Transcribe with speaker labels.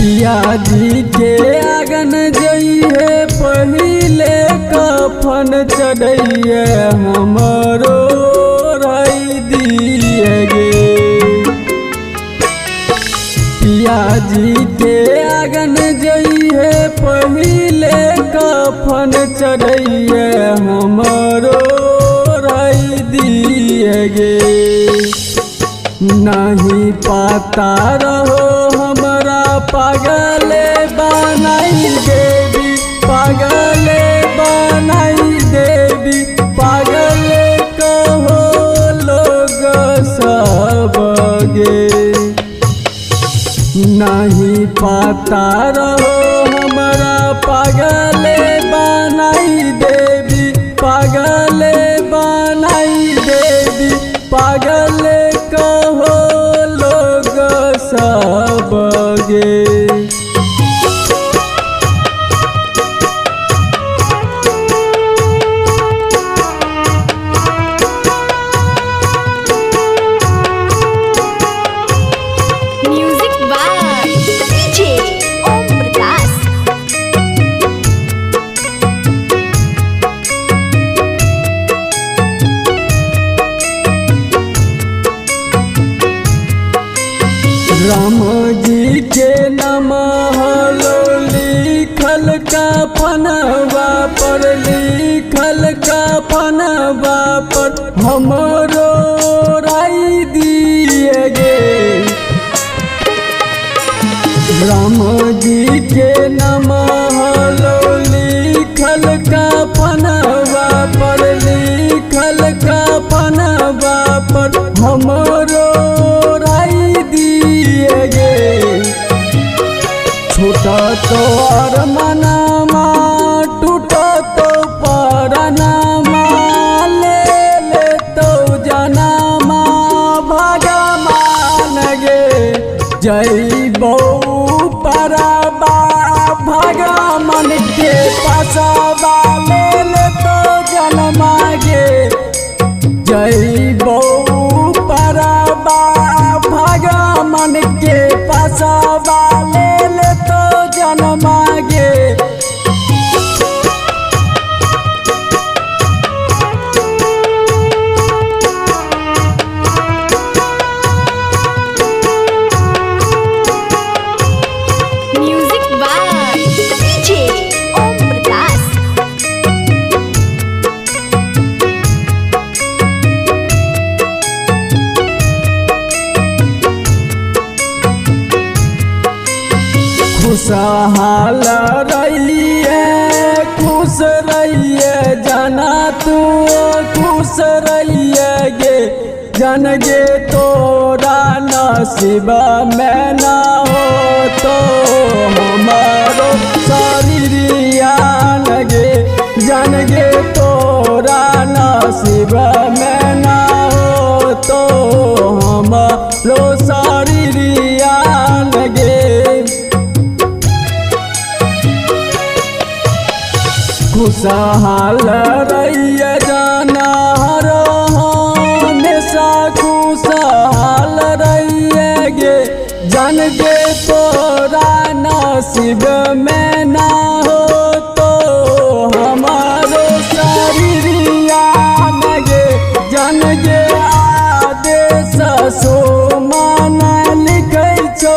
Speaker 1: पिया जी के आगन जइहे पहिले कफन चढ़ैए हमरो रही दिए गे। पिया जी के आगन जइहे पहिले कफन चढ़ैए हमरो रही दिए गे। नहीं पता रहो हमरा पागले बनाई देवी, पागले बनाई देवी, पागले कहो लोग सब गे। नहीं पता रहो हमरा पागले बनाई देवी, पागले बनाई देवी, पागले कहो लोग सब गे।
Speaker 2: Music by DJ Om Prakash.
Speaker 1: Ram ji के नमः लिखल कफनवा पर, लिखल कफनवा पर हमरो राई दिए गे। राम जी के नमः लिखल कफनवा पर, लिखल कफनवा पर हमरो राई दिए गे। छूटा तो अरमानमा टूटा तो परनामा, ले ले तो जनामा भगवान गे। जय बहु परबा भगवान के पसबा, ले ले तो जन्मा गे। जय बहु परबा भगवान के पसबा, ले ले तो जन्मा गे।
Speaker 2: Music by DJ Om Prakash.
Speaker 1: खुशहाल रहिए, खुश रहिए जाना तू, खुश रहिए गे। जन गे तोरा नसीब में ना हो तो हमारो शरीरिया गे। जन गे तोरा नसीब में ना हो तो हमारो शरीरिया गे। खुशहाल रहिए जाना हर हमेशा, खुशहाल रहिए गे। जन गे तोरा नसीब में ना हो तो हमारो शरीरिया गे। जन गे आदेश सो मन लिखै छौ।